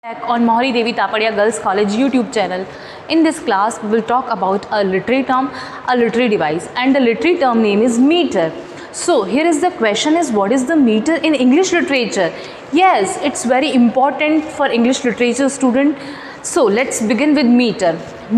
Back on Mohari Devi Tapadia Girls College YouTube channel. In this class, we will talk about a literary term, a literary device, and the literary term name is meter. So here is the question: is what is the meter in English literature? Yes, it's very important for English literature student. So let's begin with meter.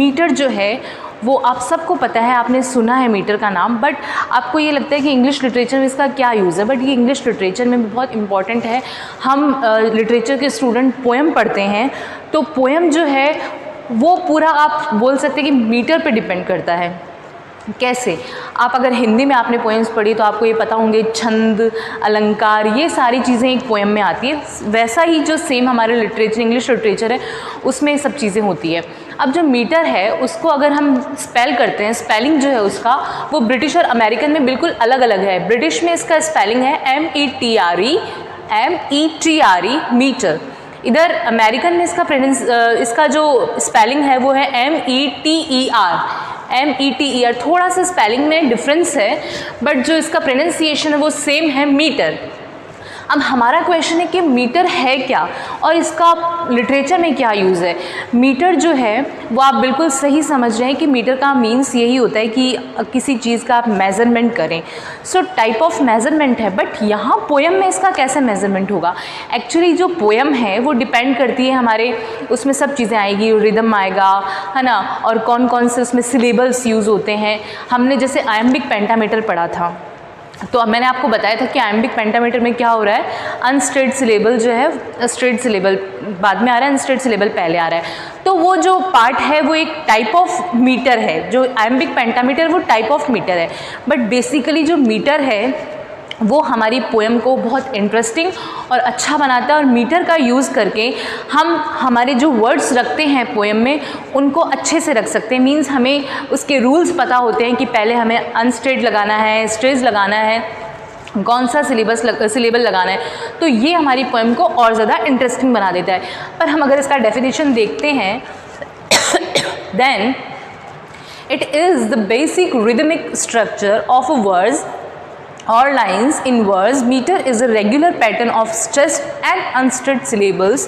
Meter जो है वो आप सबको पता है, आपने सुना है मीटर का नाम, बट आपको ये लगता है कि इंग्लिश लिटरेचर में इसका क्या यूज़ है, बट ये इंग्लिश लिटरेचर में भी बहुत इंपॉर्टेंट है। हम लिटरेचर के स्टूडेंट पोएम पढ़ते हैं, तो पोएम जो है वो पूरा आप बोल सकते हैं कि मीटर पे डिपेंड करता है। कैसे? आप अगर हिंदी में आपने पोएम्स पढ़ी तो आपको ये पता होंगे, छंद, अलंकार, ये सारी चीज़ें एक पोएम में आती है। वैसा ही जो सेम हमारे लिटरेचर, इंग्लिश लिटरेचर है, उसमें ये सब चीज़ें होती है। अब जो मीटर है उसको अगर हम स्पेल करते हैं, स्पेलिंग जो है उसका वो ब्रिटिश और अमेरिकन में बिल्कुल अलग अलग है। ब्रिटिश में इसका स्पेलिंग है METRE मीटर। इधर अमेरिकन में इसका जो स्पेलिंग है वो है METER। थोड़ा सा स्पेलिंग में डिफरेंस है, बट जो इसका प्रोनाउंसिएशन है वो सेम है, मीटर। अब हमारा क्वेश्चन है कि मीटर है क्या और इसका लिटरेचर में क्या यूज़ है। मीटर जो है वो आप बिल्कुल सही समझ रहे हैं कि मीटर का मीन्स यही होता है कि किसी चीज़ का आप मेज़रमेंट करें। सो टाइप ऑफ मेज़रमेंट है, बट यहाँ पोएम में इसका कैसे मेज़रमेंट होगा। एक्चुअली जो पोएम है वो डिपेंड करती है हमारे, उसमें सब चीज़ें आएगी, रिदम आएगा, है ना, और कौन कौन से उसमें सिलेबल्स यूज़ होते हैं। हमने जैसे आयम्बिक पेंटामीटर पढ़ा था, तो अब मैंने आपको बताया था कि आयम्बिक पेंटामीटर में क्या हो रहा है, अनस्ट्रेट सिलेबल जो है, स्ट्रेट सिलेबल बाद में आ रहा है, अनस्ट्रेट सिलेबल पहले आ रहा है। तो वो जो पार्ट है वो एक टाइप ऑफ मीटर है। जो आयम्बिक पेंटामीटर वो टाइप ऑफ मीटर है, बट बेसिकली जो मीटर है वो हमारी पोएम को बहुत इंटरेस्टिंग और अच्छा बनाता है। और मीटर का यूज़ करके हम हमारे जो वर्ड्स रखते हैं पोएम में उनको अच्छे से रख सकते हैं। मीन्स हमें उसके रूल्स पता होते हैं कि पहले हमें अनस्ट्रेट लगाना है, स्ट्रेट लगाना है, कौन सा सिलेबल लगाना है। तो ये हमारी पोएम को और ज़्यादा इंटरेस्टिंग बना देता है। पर हम अगर इसका डेफिनेशन देखते हैं then it is the basic rhythmic structure of a words or lines in verse. Meter is a regular pattern of stressed and unstressed syllables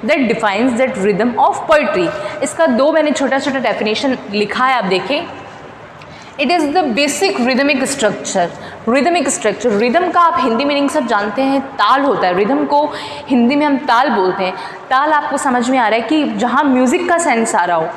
that defines that rhythm of poetry. इसका दो मैंने छोटा छोटा definition लिखा है, आप देखें। It is the basic rhythmic structure. Rhythmic structure, rhythm का आप हिंदी मीनिंग सब जानते हैं, ताल होता है। रिदम को हिंदी में हम ताल बोलते हैं। ताल आपको समझ में आ रहा है कि जहाँ म्यूज़िक का सेंस आ रहा हो,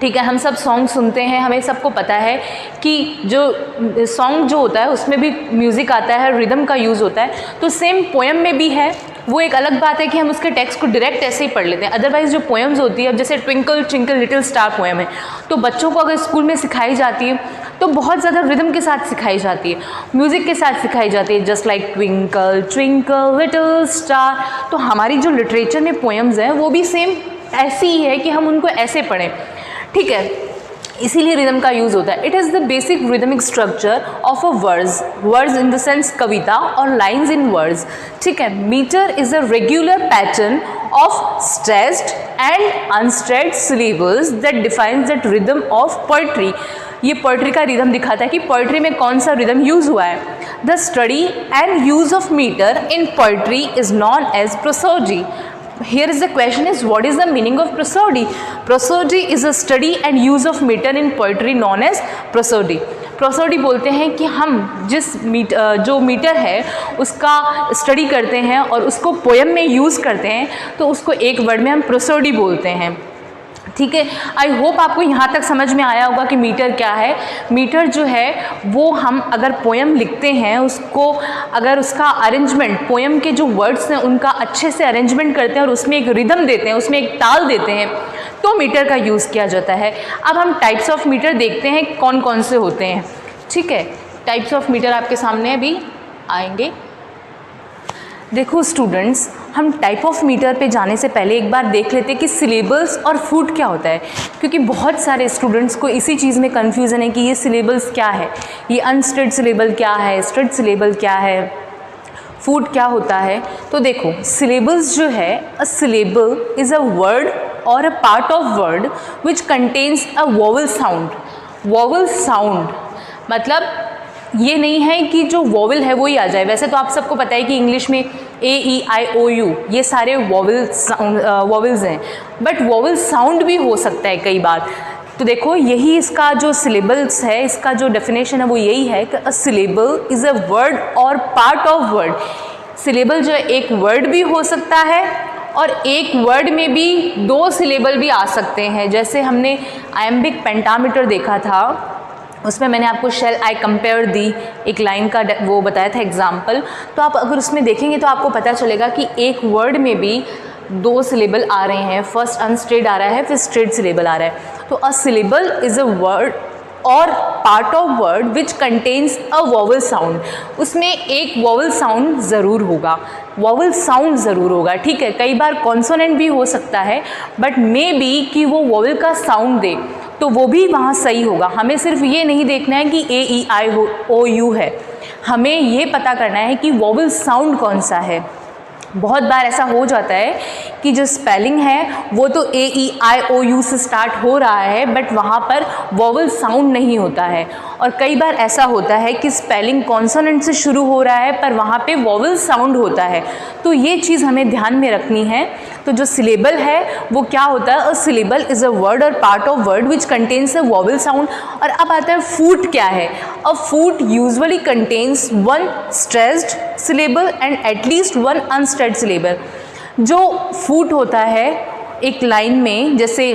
ठीक है। हम सब सॉन्ग सुनते हैं, हमें सबको पता है कि जो सॉन्ग जो होता है उसमें भी म्यूज़िक आता है, रिदम का यूज़ होता है। तो सेम पोएम में भी है। वो एक अलग बात है कि हम उसके टेक्स्ट को डायरेक्ट ऐसे ही पढ़ लेते हैं। अदरवाइज़ जो पोएम्स होती है, अब जैसे twinkle twinkle little star poem है, तो बच्चों को अगर स्कूल में सिखाई जाती है तो बहुत ज़्यादा रिदम के साथ सिखाई जाती है, म्यूज़िक के साथ सिखाई जाती है, just like twinkle twinkle little star. तो हमारी जो लिटरेचर में पोएम्स हैं वो भी सेम ऐसी ही है कि हम उनको ऐसे पढ़ें, ठीक है। इसीलिए रिदम का यूज़ होता है। It is the basic rhythmic structure of a words in the sense कविता और लाइन्स इन वर्ड्स, ठीक है। Metre is a regular pattern of stressed and unstressed syllables that defines that rhythm of poetry. ये poetry का rhythm दिखाता है कि poetry में कौन सा रिदम यूज़ हुआ है। The study and use of meter in poetry is known as prosody. Here is the question is what is the meaning of prosody? Prosody is a study and use of meter in poetry known as prosody. Prosody बोलते हैं कि हम जो metre है उसका study करते हैं और उसको पोएम में यूज़ करते हैं, तो उसको एक वर्ड में हम प्रोसोडी बोलते हैं, ठीक है। आई होप आपको यहाँ तक समझ में आया होगा कि मीटर क्या है। मीटर जो है वो हम अगर पोएम लिखते हैं, उसको अगर उसका अरेंजमेंट, पोएम के जो वर्ड्स हैं उनका अच्छे से अरेंजमेंट करते हैं और उसमें एक रिदम देते हैं, उसमें एक ताल देते हैं, तो मीटर का यूज़ किया जाता है। अब हम टाइप्स ऑफ मीटर देखते हैं कौन कौन से होते हैं, ठीक है। टाइप्स ऑफ मीटर आपके सामने अभी आएंगे। देखो स्टूडेंट्स, हम टाइप ऑफ मीटर पे जाने से पहले एक बार देख लेते हैं कि सिलेबल्स और फूट क्या होता है, क्योंकि बहुत सारे स्टूडेंट्स को इसी चीज़ में कन्फ्यूज़न है कि ये सिलेबल्स क्या है, ये अनस्ट्रेट सिलेबल क्या है, स्ट्रेट सिलेबल क्या है, फूट क्या होता है। तो देखो सिलेबल्स जो है, a syllable is a word और a part of word which contains a vowel sound. Vowel sound मतलब ये नहीं है कि जो वॉवल है वो ही आ जाए। वैसे तो आप सबको पता है कि इंग्लिश में AEIOU ये सारे वॉवल्स हैं, बट वॉवल साउंड भी हो सकता है कई बार। तो देखो यही इसका जो सिलेबल्स है, इसका जो डेफिनेशन है वो यही है कि अ syllable is a word or part of word. Syllable जो है एक वर्ड भी हो सकता है और एक वर्ड में भी 2 सिलेबल भी आ सकते हैं। जैसे हमने आयम्बिक पेंटामीटर देखा था, उसमें मैंने आपको शेल आई कंपेयर दी एक लाइन का वो बताया था एग्जाम्पल। तो आप अगर उसमें देखेंगे तो आपको पता चलेगा कि एक वर्ड में भी 2 सिलेबल आ रहे हैं। फर्स्ट अनस्ट्रेट आ रहा है, फिर स्ट्रेट सिलेबल आ रहा है। तो अ syllable is a word or part of word which contains a vowel sound. उसमें एक वॉवल साउंड ज़रूर होगा, वॉवल साउंड ज़रूर होगा, ठीक है। कई बार कॉन्सोनेंट भी हो सकता है, बट मे बी कि वो वॉवल का साउंड दे तो वो भी वहाँ सही होगा। हमें सिर्फ ये नहीं देखना है कि AEIOU है, हमें ये पता करना है कि वॉवल साउंड कौन सा है। बहुत बार ऐसा हो जाता है कि जो स्पेलिंग है वो तो AEIOU से स्टार्ट हो रहा है, बट वहाँ पर वॉवल साउंड नहीं होता है। और कई बार ऐसा होता है कि स्पेलिंग कॉन्सोनेंट से शुरू हो रहा है पर वहाँ पे वॉवल साउंड होता है। तो ये चीज़ हमें ध्यान में रखनी है। तो जो सिलेबल है वो क्या होता है, a syllable is a word or part of word which contains a vowel sound. और अब आता है फूट क्या है। A foot usually contains 1 stressed syllable and at least 1 unstressed syllable. जो फूट होता है एक लाइन में, जैसे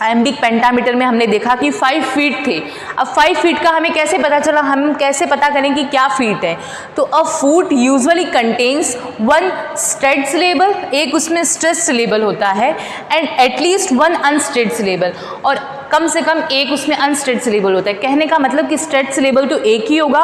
आयम्बिक पेंटामीटर में हमने देखा कि 5 फीट थे। अब 5 फीट का हमें कैसे पता चला, हम कैसे पता करें कि क्या फीट है। तो अ foot usually contains 1 straight syllable, एक उसमें स्ट्रेस सिलेबल होता है, एंड एटलीस्ट 1 अनस्ट्रेट सिलेबल, और कम से कम एक उसमें अनस्ट्रेट सिलेबल होता है। कहने का मतलब कि स्ट्रेट सिलेबल तो एक ही होगा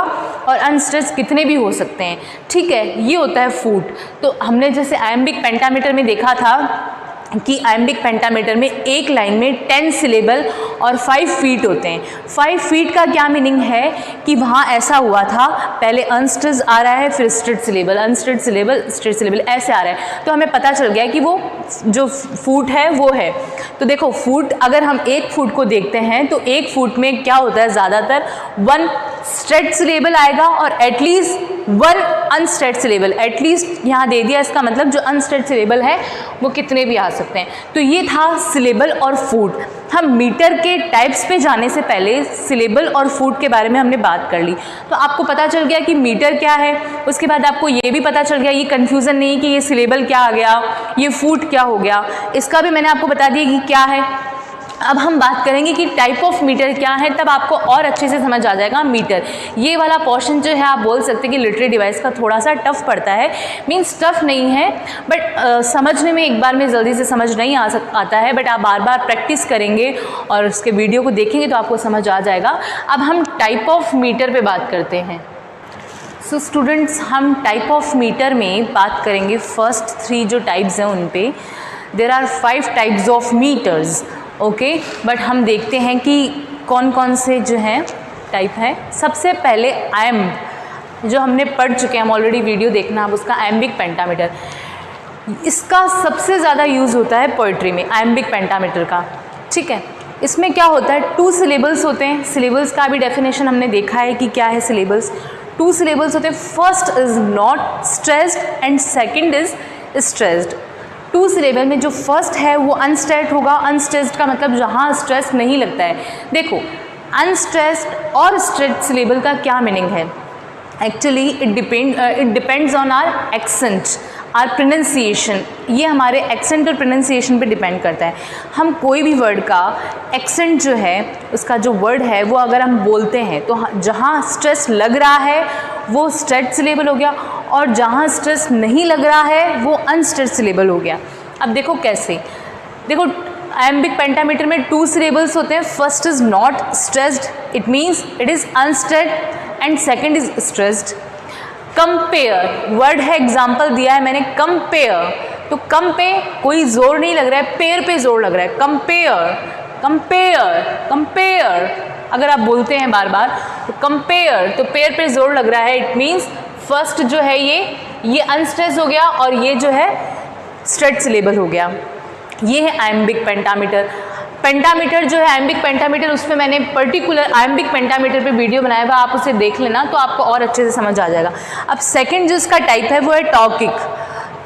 और अनस्ट्रेट कितने भी हो सकते हैं, ठीक है। ये होता है फूट। तो हमने जैसे आयम्बिक पेंटामीटर में देखा था कि आयम्बिक पेंटामीटर में एक लाइन में 10 सिलेबल और 5 फीट होते हैं। 5 फीट का क्या मीनिंग है कि वहाँ ऐसा हुआ था, पहले अनस्ट्रेस्ड आ रहा है, फिर stressed syllable, unstressed syllable, stressed syllable, ऐसे आ रहा है। तो हमें पता चल गया कि वो जो फूट है वो है। तो देखो फूट, अगर हम एक फूट को देखते हैं तो एक फूट में क्या होता है, ज़्यादातर 1 स्ट्रेट सिलेबल आएगा और एटलीस्ट 1 अनस्ट्रेट सिलेबल। एटलीस्ट यहाँ दे दिया, इसका मतलब जो अनस्ट्रेट सिलेबल है वो कितने भी आ सकते हैं। तो ये था सिलेबल और फूट। हम मीटर के टाइप्स पे जाने से पहले सिलेबल और फूट के बारे में हमने बात कर ली। तो आपको पता चल गया कि मीटर क्या है। उसके बाद आपको ये भी पता चल गया, ये कन्फ्यूज़न नहीं कि ये सिलेबल क्या आ गया, ये फूट क्या हो गया, इसका भी मैंने आपको बता दिया कि क्या है। अब हम बात करेंगे कि टाइप ऑफ मीटर क्या है, तब आपको और अच्छे से समझ आ जाएगा मीटर। ये वाला पोर्शन जो है आप बोल सकते हैं कि लिटरेरी डिवाइस का थोड़ा सा टफ पड़ता है, मीन्स टफ नहीं है, बट समझने में एक बार में जल्दी से समझ नहीं आता है, बट आप बार बार प्रैक्टिस करेंगे और उसके वीडियो को देखेंगे तो आपको समझ आ जाएगा। अब हम टाइप ऑफ मीटर पे बात करते हैं। सो स्टूडेंट्स, हम टाइप ऑफ मीटर में बात करेंगे फर्स्ट 3 जो टाइप्स हैं उन पे। There are 5 types of meters, okay. But हम देखते हैं कि कौन कौन से जो हैं टाइप हैं। सबसे पहले जो हमने पढ़ चुके हैं, हम ऑलरेडी वीडियो देखना आप उसका, आयम्बिक पेंटामीटर। इसका सबसे ज़्यादा यूज़ होता है पोइट्री में, आयम्बिक पेंटामीटर का, ठीक है। इसमें क्या होता है, 2 सिलेबल्स होते हैं। सिलेबल्स का भी डेफिनेशन हमने देखा है कि क्या है सिलेबल्स। 2 सिलेबल्स होते हैं, first is not stressed and second is stressed. 2 syllable में जो फर्स्ट है वो अनस्ट्रेस्ड होगा। अनस्ट्रेस्ड का मतलब जहाँ स्ट्रेस नहीं लगता है। देखो अनस्ट्रेस्ड और स्ट्रेट सिलेबल का क्या मीनिंग है, actually it depends on our accent, or pronunciation. ये हमारे एक्सेंट और प्रोनाउंसिएशन पे डिपेंड करता है। हम कोई भी वर्ड का एक्सेंट जो है, उसका जो वर्ड है वो अगर हम बोलते हैं तो जहाँ स्ट्रेस लग रहा है वो स्ट्रेट सिलेबल हो गया, और जहाँ स्ट्रेस नहीं लग रहा है वो अनस्ट्रेट सिलेबल हो गया। अब देखो कैसे, देखो आयम्बिक पेंटामीटर में 2 सिलेबल्स होते हैं। First is not stressed, it means it is unstressed, and second is stressed. Compare word है, एग्जाम्पल दिया है मैंने, कंपेयर। तो कम पे कोई जोर नहीं लग रहा है, पेयर पे जोर लग रहा है। कंपेयर, कंपेयर, कंपेयर अगर आप बोलते हैं बार बार तो कंपेयर, तो पेयर पे जोर लग रहा है। इट मीन्स फर्स्ट जो है ये अनस्ट्रेस हो गया और ये जो है स्ट्रेट सिलेबल हो गया। ये है आयम्बिक पेंटामीटर। पेंटामीटर जो है आयम्बिक पेंटामीटर, उसमें मैंने पर्टिकुलर आयम्बिक पेंटामीटर पे वीडियो बनाया हुआ, आप उसे देख लेना तो आपको और अच्छे से समझ आ जाएगा। अब सेकंड जो इसका टाइप है वो है टॉकिक।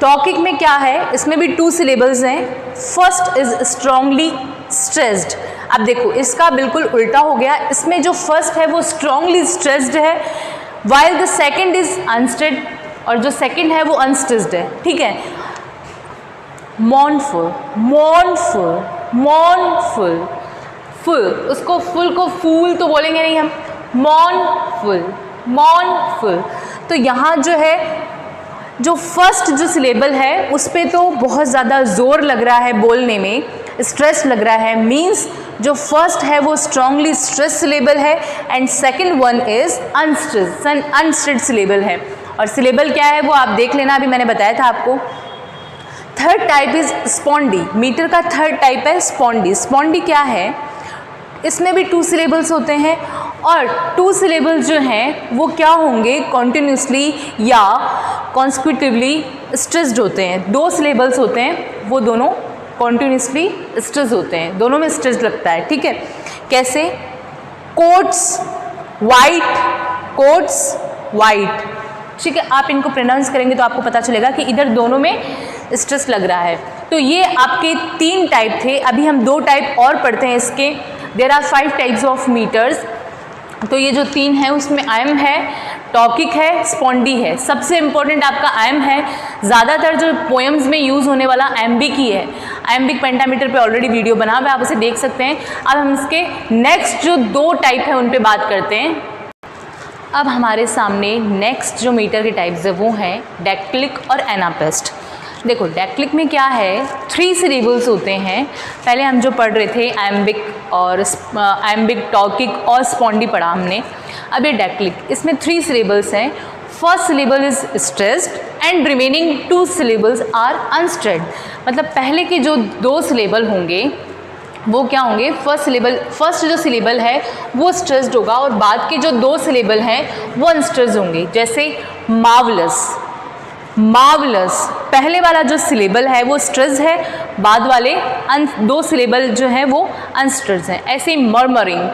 टॉकिक में क्या है, इसमें भी 2 सिलेबल्स हैं। First is strongly stressed. अब देखो इसका बिल्कुल उल्टा हो गया, इसमें जो फर्स्ट है वो स्ट्रांगली स्ट्रेस्ड है, while the second is unstressed, और जो सेकंड है वो अनस्ट्रेस्ड है। ठीक है, मॉर्नफुल, मॉर्नफुल, मॉर्नफुल, फुल, उसको फुल को फूल तो बोलेंगे नहीं हम, मॉर्नफुल, मॉर्नफुल। तो यहाँ जो है जो फर्स्ट जो सिलेबल है उस पर तो बहुत ज़्यादा ज़ोर लग रहा है बोलने में, स्ट्रेस लग रहा है, मीन्स जो फर्स्ट है वो स्ट्रांगली स्ट्रेस सिलेबल है and second one is unstressed syllable है। और सिलेबल क्या है वो आप देख लेना, अभी मैंने बताया था आपको। Third type is spondee. Metre का थर्ड टाइप है स्पॉन्डी। स्पॉन्डी क्या है, इसमें भी 2 सिलेबल्स होते हैं और 2 सिलेबल्स जो हैं वो क्या होंगे, कॉन्टिन्यूसली या कॉन्सिक्यूटिवली स्ट्रेस्ड होते हैं। 2 सिलेबल्स होते हैं वो दोनों कॉन्टिन्यूसली स्ट्रेस होते हैं, दोनों में स्ट्रेस लगता है। ठीक है, कैसे, कोट्स वाइट, कोट्स वाइट। ठीक है, आप इनको प्रोनाउंस करेंगे तो आपको पता चलेगा कि इधर दोनों में स्ट्रेस लग रहा है। तो ये आपके 3 टाइप थे, अभी हम 2 टाइप और पढ़ते हैं इसके। There are 5 types of meters. तो ये जो 3 है उसमें आयम है, टॉकिक है, स्पॉन्डी है। सबसे इम्पोर्टेंट आपका आयम है, ज़्यादातर जो पोएम्स में यूज़ होने वाला आयम्बिक ही है। आयम्बिक पेंटामीटर पे ऑलरेडी वीडियो बना हुआ है, आप उसे देख सकते हैं। अब हम इसके नेक्स्ट जो 2 टाइप है उन पे बात करते हैं। अब हमारे सामने नेक्स्ट जो मीटर के टाइप्स है वो हैं डेक्लिक और एनापेस्ट। देखो डेक्लिक में क्या है, 3 सिलेबल्स होते हैं। पहले हम जो पढ़ रहे थे आयम्बिक और आयम्बिक, टॉकिक और स्पॉन्डी पढ़ा हमने। अब ये डेक्लिक, इसमें 3 सिलेबल्स हैं। First syllable is stressed and remaining 2 syllables are unstressed. मतलब पहले के जो 2 सिलेबल होंगे वो क्या होंगे, फर्स्ट जो सिलेबल है वो स्ट्रेस्ड होगा और बाद के जो 2 सिलेबल हैं वो अनस्ट्रेस्ड होंगे। जैसे मार्वलस, मार्वलस पहले वाला जो सिलेबल है वो स्ट्रेस है, बाद वाले 2 सिलेबल जो हैं वो अनस्ट्रेस्ड हैं। ऐसे ही मरमरिंग,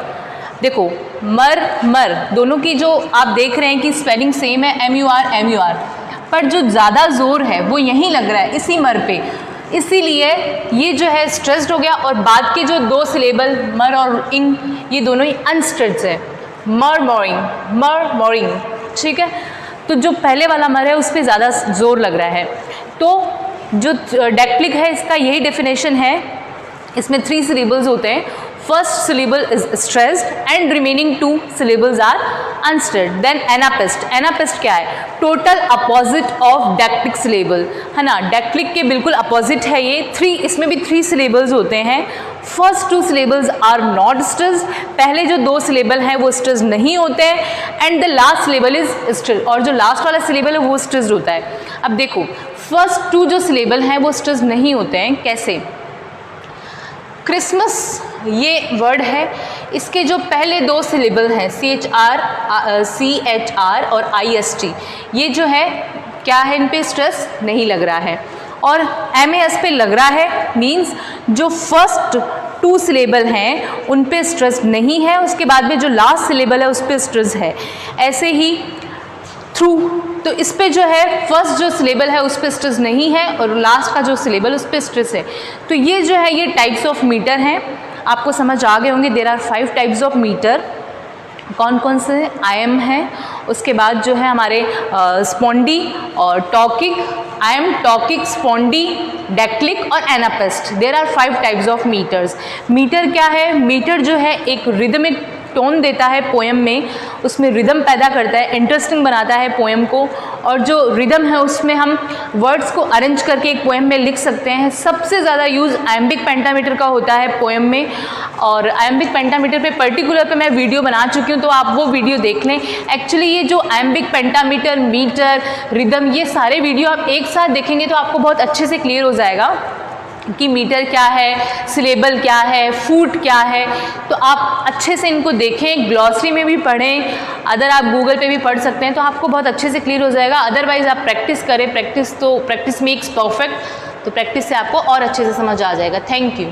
देखो मर मर दोनों की जो आप देख रहे हैं कि स्पेलिंग सेम है, MUR, पर जो ज़्यादा जोर है वो यहीं लग रहा है इसी मर पे, इसीलिए ये जो है स्ट्रेस्ड हो गया और बाद के जो 2 सिलेबल मर और इंग ये दोनों ही अनस्ट्रेस्ड है। Murmuring, murmuring. ठीक है, तो जो पहले वाला मर है उस पर ज़्यादा जोर लग रहा है। तो जो डेक्लिक है इसका यही डेफिनेशन है, इसमें 3 सिलेबल्स होते हैं। First syllable is stressed and remaining 2 syllables are unstressed. Then anapaest, anapaest क्या है, total opposite of dactylic syllable, है ना। डेक्लिक के बिल्कुल अपोजिट है ये। 3, इसमें भी 3 सिलेबल्स होते हैं। First 2 syllables are not stressed, पहले जो 2 सिलेबल हैं वो स्ट्रेस्ड नहीं होते हैं। And the last syllable is stressed, और जो लास्ट वाला सिलेबल है वो स्ट्रेस्ड होता है। अब देखो फर्स्ट 2 जो सिलेबल हैं वो स्ट्रेस्ड नहीं होते हैं। कैसे, क्रिसमस ये वर्ड है, इसके जो पहले 2 सिलेबल हैं CHR और IST, ये जो है क्या है, इन पे स्ट्रेस नहीं लग रहा है। और MAS पे लग रहा है, मींस जो फर्स्ट 2 सिलेबल हैं उन पे स्ट्रेस नहीं है, उसके बाद में जो लास्ट सिलेबल है उस पर स्ट्रेस है। ऐसे ही थ्रू, तो इस पे जो है फर्स्ट जो सिलेबल है उस पर स्ट्रेस नहीं है और लास्ट का जो सिलेबल उस पर स्ट्रेस है। तो ये जो है ये टाइप्स ऑफ मीटर हैं, आपको समझ आ गए होंगे। There are 5 types of meter. कौन कौन से, आयम है, उसके बाद जो है हमारे स्पॉन्डी और टॉकिक, आयम, टॉकिक, स्पॉन्डी, डेक्लिक और anapaest. There are 5 types of metres. Metre क्या है, मीटर जो है एक रिदमिक टोन देता है पोएम में, उसमें रिदम पैदा करता है, इंटरेस्टिंग बनाता है पोएम को, और जो रिदम है उसमें हम वर्ड्स को अरेंज करके एक पोएम में लिख सकते हैं। सबसे ज़्यादा यूज़ आयम्बिक पेंटामीटर का होता है पोएम में, और आयम्बिक पेंटामीटर पे पर्टिकुलर पे मैं वीडियो बना चुकी हूँ, तो आप वो वीडियो देख लें। एक्चुअली ये जो आयम्बिक पेंटामीटर, मीटर, रिदम, ये सारे वीडियो आप एक साथ देखेंगे तो आपको बहुत अच्छे से क्लियर हो जाएगा कि मीटर क्या है, सिलेबल क्या है, फूट क्या है। तो आप अच्छे से इनको देखें, ग्लॉसरी में भी पढ़ें, अदर आप गूगल पे भी पढ़ सकते हैं, तो आपको बहुत अच्छे से क्लियर हो जाएगा। अदरवाइज़ आप प्रैक्टिस करें, प्रैक्टिस मेक्स परफेक्ट, तो प्रैक्टिस से आपको और अच्छे से समझ आ जाएगा। Thank you.